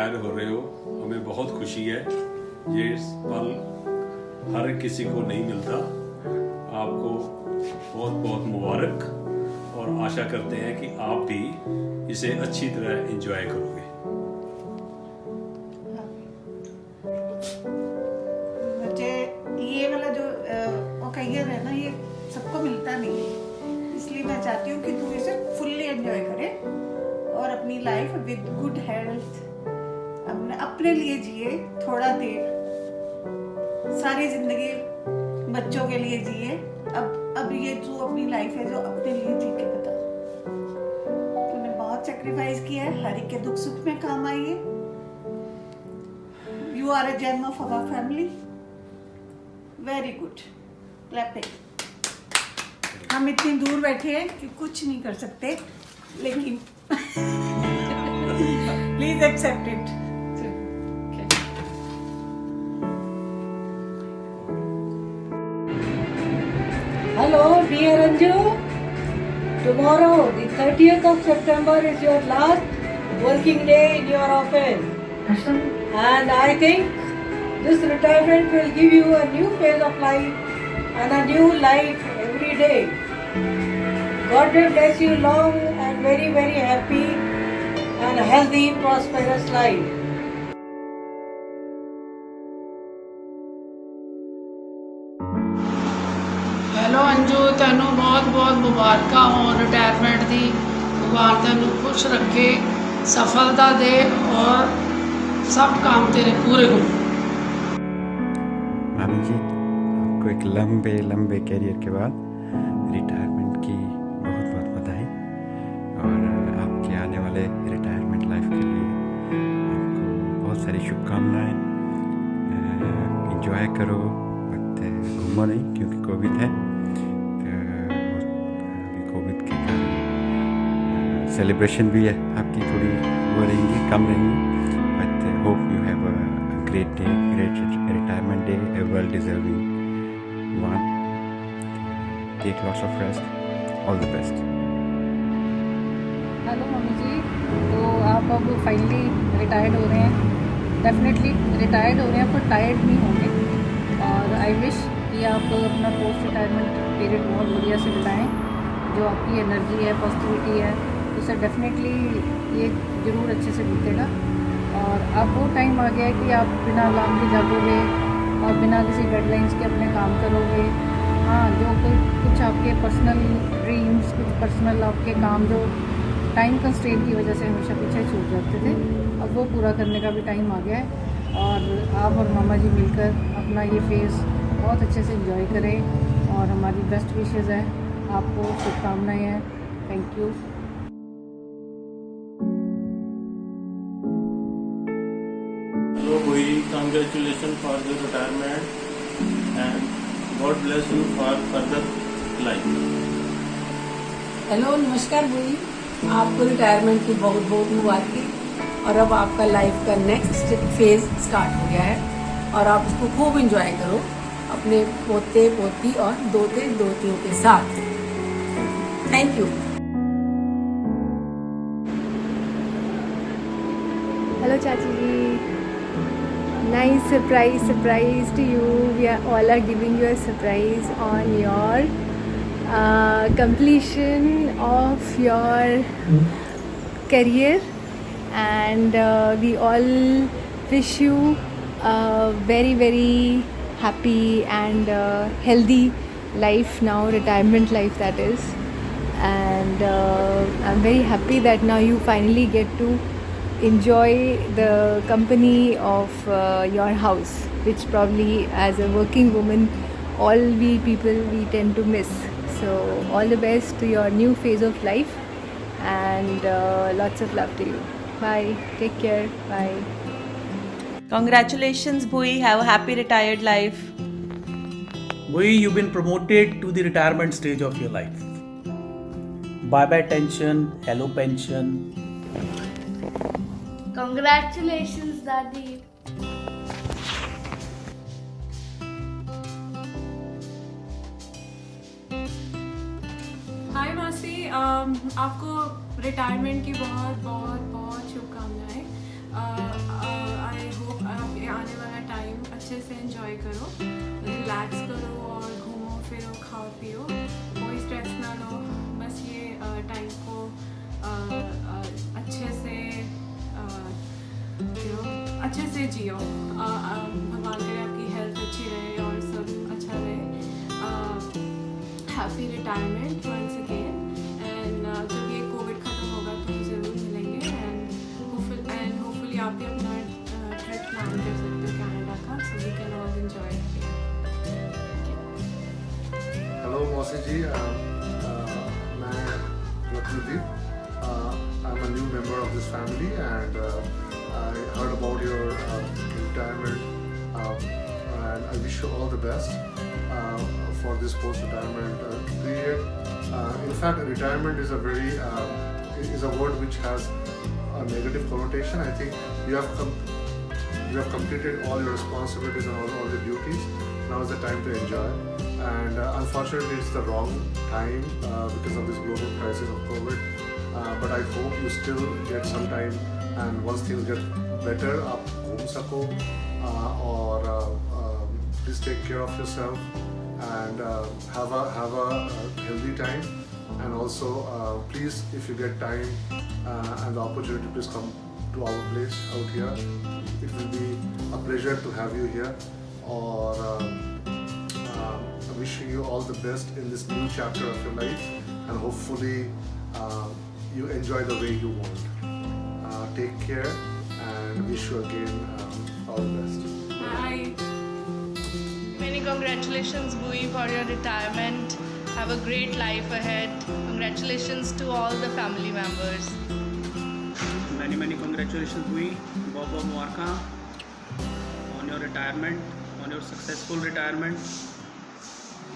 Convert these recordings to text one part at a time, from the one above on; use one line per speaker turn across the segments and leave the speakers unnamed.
Retire हो रहे हो, हमें बहुत खुशी है। ये पल हर किसी को नहीं मिलता। आपको बहुत बहुत मुबारक और आशा करते हैं कि आप भी इसे अच्छी तरह एंजॉय करोगे।
मुझे ये वाला जो ओकेजन है ना, ये सबको मिलता नहीं है, इसलिए मैं चाहती हूँ कि तू इसे फुल्ली एंजॉय करे और अपनी लाइफ विद गुड हेल्थ अपने लिए जिए। थोड़ा देर सारी जिंदगी बच्चों के लिए जिए। अब ये जो अपनी लाइफ है जो अपने लिए जी के बता। तूने बहुत सेक्रीफाइस किया है, हर एक के दुख सुख में काम आई है। You are a gem of our family. Very good, clapping. हम इतनी दूर बैठे हैं कि कुछ नहीं कर सकते, लेकिन please accept it.
Hello, dear Anju. Tomorrow, the 30th of September, is your last working day in your office. And I think this retirement will give you a new phase of life and a new life every day. God will bless you long and very, very happy and healthy, prosperous life.
Hello Anju, ਤੈਨੂੰ ਬਹੁਤ ਬਹੁਤ ਮੁਬਾਰਕਾਂ ਹੋਣ retirement ਦੀ। ਭਗਵਾਨ ਤੈਨੂੰ ਖੁਸ਼ ਰੱਖੇ, सफलता दे और सब काम तेरे पूरे हों।
मामी जी, आपको एक लंबे लंबे कैरियर के बाद रिटायरमेंट की बहुत बहुत बधाई और आपके आने वाले रिटायरमेंट लाइफ के लिए आपको बहुत सारी शुभकामनाएं। एंजॉय करो, बट घूमो नहीं क्योंकि कोविड है। अभी कोविड के कारण सेलिब्रेशन भी है आपकी थोड़ी वो रहेंगी, कम रहेंगी, but hope you have a great day, great retirement day, a well deserving one. Take lots of rest. All the best.
Hello mummy ji, तो आप अब फाइनली रिटायर्ड हो रहे हैं। डेफिनेटली रिटायर्ड हो रहे हैं पर टायर्ड नहीं होंगे, और आई विश कि आप अपना पोस्ट रिटायरमेंट पीरियड बहुत बढ़िया से बिताएं। जो आपकी एनर्जी है, पॉजिटिविटी है, उससे डेफिनेटली ये ज़रूर अच्छे से बीतेगा। और अब वो टाइम आ गया है कि आप बिना अलार्म के जागोगे और बिना किसी डेडलाइंस के अपने काम करोगे। हाँ, जो कुछ आपके पर्सनल ड्रीम्स, कुछ पर्सनल आपके काम जो टाइम कंस्ट्रेंट की वजह से हमेशा पीछे छूट जाते थे, अब वो पूरा करने का भी टाइम आ गया है। और आप और मामा जी मिलकर अपना ये फेज़ बहुत अच्छे से एंजॉय करें और हमारी बेस्ट विशेज़ है, आपको शुभकामनाएं हैं। Thank you.
Hello Bhui, congratulations for the retirement and God bless you for further life.
Hello, नमस्कार भूई, आपको रिटायरमेंट की बहुत बहुत मुबारक। और अब आपका लाइफ का नेक्स्ट फेज स्टार्ट हो गया है और आप उसको खूब एंजॉय करो अपने पोते पोती और दोते दोतियों के साथ। Thank you.
हेलो चाची जी, nice surprise to you. We are all giving you a surprise on your completion of your career, and we all wish you a very very happy and healthy life now, retirement life that is. And I'm very happy that now you finally get to enjoy the company of your house, which probably as a working woman all we people we tend to miss. So all the best to your new phase of life, and lots of love to you. Bye, take care, bye.
Congratulations Bhui, have a happy retired life.
Bhui, you've been promoted to the retirement stage of your life. Bye bye tension, hello pension.
Congratulations, Daddy.
हाय मासी, आपको retirement की बहुत बहुत बहुत शुभकामनाएं।
I hope आप ये आने वाला टाइम अच्छे से एंजॉय करो, रिलैक्स करो और घूमो फिरो, खाओ पियो, कोई स्ट्रेस ना लो, बस ये टाइम को अच्छे से जियो। भगवान करे आपकी हेल्थ अच्छी रहे और सब अच्छा रहे। Happy retirement once again, and जब ये कोविड ख़त्म होगा तो ज़रूर मिलेंगे, एंड होपफुली आप भी अपना ट्रिप प्लान कर सकते हो कनाडा का, so we can all enjoy.
Hello मौसी जी, मैं लखनऊदीप, I'm a new member of this family and I heard about your retirement and I wish you all the best for this post-retirement period. In fact, retirement is a word which has a negative connotation. I think you have completed all your responsibilities and all the duties. Now is the time to enjoy. And unfortunately, it's the wrong time because of this global crisis of COVID. But I hope you still get some time, and once things get better, आप घूम सको और please take care of yourself and have a healthy time. And also please, if you get time and the opportunity, please come to our place out here. It will be a pleasure to have you here. Or wishing you all the best in this new chapter of your life, and hopefully you enjoy the way you want. Take care and wish you again all the best.
Bye.
Many congratulations, Bui, for your retirement. Have a great life ahead. Congratulations to all the family members.
Many congratulations, Bui. बहुत मुबारक on your retirement, on your successful retirement.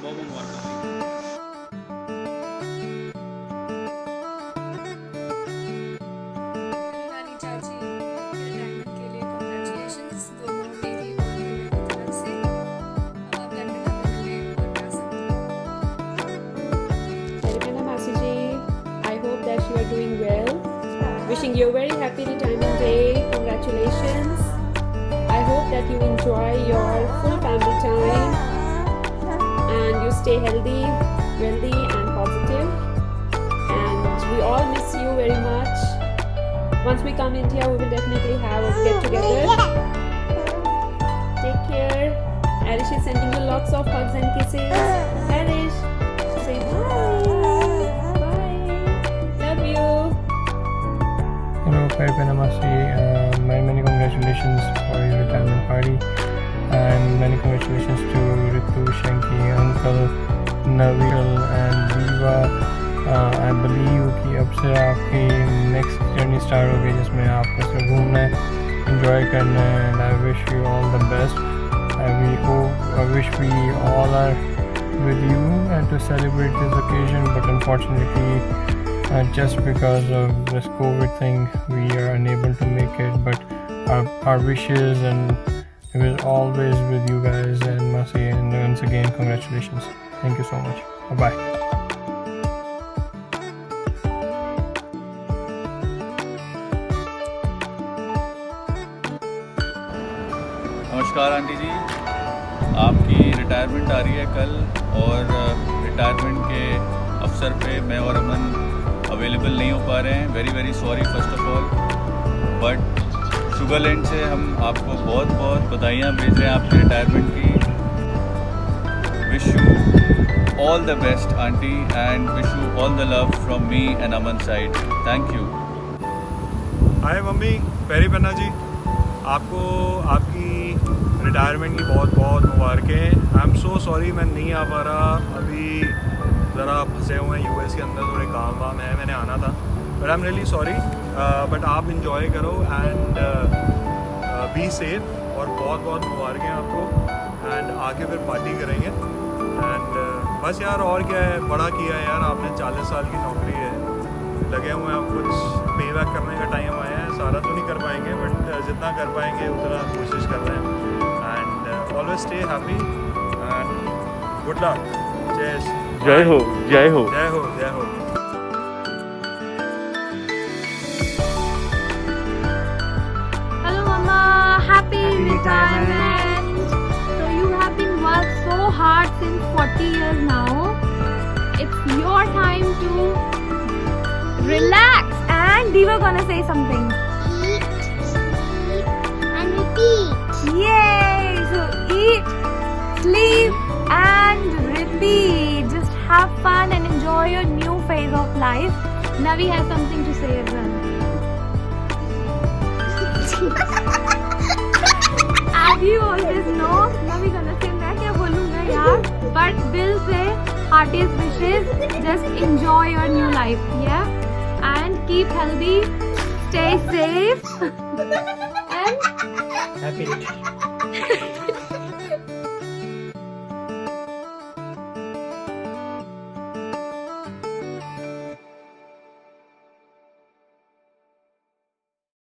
बहुत मुबारक।
Wishing you a very happy retirement day. Congratulations. I hope that you enjoy your full family time and you stay healthy, wealthy and positive. And we all miss you very much. Once we come India, we will definitely have a get together. Take care. Arish is sending you lots of hugs and kisses. Arish, say bye. Bye. Love you.
Hello, Paripana Masi. Many congratulations for your retirement party, and many congratulations to Ritu, Shanky, Uncle, Navil and Viva. I believe कि अब से आपकी next journey start होगी जिसमें आपको सिर्फ घूमना है, enjoy करना है, and I wish you all the best. I wish we all are with you and to celebrate this occasion, but unfortunately just because of this COVID thing we are unable to make it, but our wishes and it was always with you guys and Masi, and once again congratulations. Thank you so much. Bye bye.
नमस्कार aunty जी, आपकी retirement आ रही है कल, और retirement के अवसर पे मैं और अमन अवेलेबल नहीं हो पा रहे हैं। Very sorry first of all, but Sugar Land से हम आपको बहुत बधाइयाँ भेज रहे हैं आपके रिटायरमेंट की। Wish you all the best aunty, and wish you all the love from me and Aman side. Thank you.
Hi mummy, पेरीपन्ना जी, आपको आपकी रिटायरमेंट की बहुत मुबारकें। आई एम सो सॉरी मैं नहीं आ पा रहा, अभी ज़रा फंसे हुए हैं यूएस के अंदर, थोड़े काम वाम है, मैंने आना था, but I am really sorry. But आप इंजॉय करो एंड बी सेफ, और बहुत मुबारकें आपको, एंड आके फिर पार्टी करेंगे। एंड बस यार, और क्या है, बड़ा किया है यार आपने, 40 साल की नौकरी है, लगे हुए हैं, अब कुछ पे बैक करने का टाइम आया है। सारा तो नहीं कर पाएंगे, बट जितना कर पाएंगे उतना कोशिश कर रहे हैं। And always stay happy and good luck. जय हो, जय हो, जय हो, जय हो।
retirement. So you have been worked so hard since 40 years now. It's your time to relax. And Diva gonna say something. Eat, sleep, and repeat. Yay! So eat, sleep, and repeat. Just have fun and enjoy your new phase of life. Navi has something to say as well. As you always know, Navi gonna say मैं क्या बोलूँगा यार, but दिल से heartiest wishes. Just enjoy your new life, yeah, and keep healthy, stay safe, and
Happy.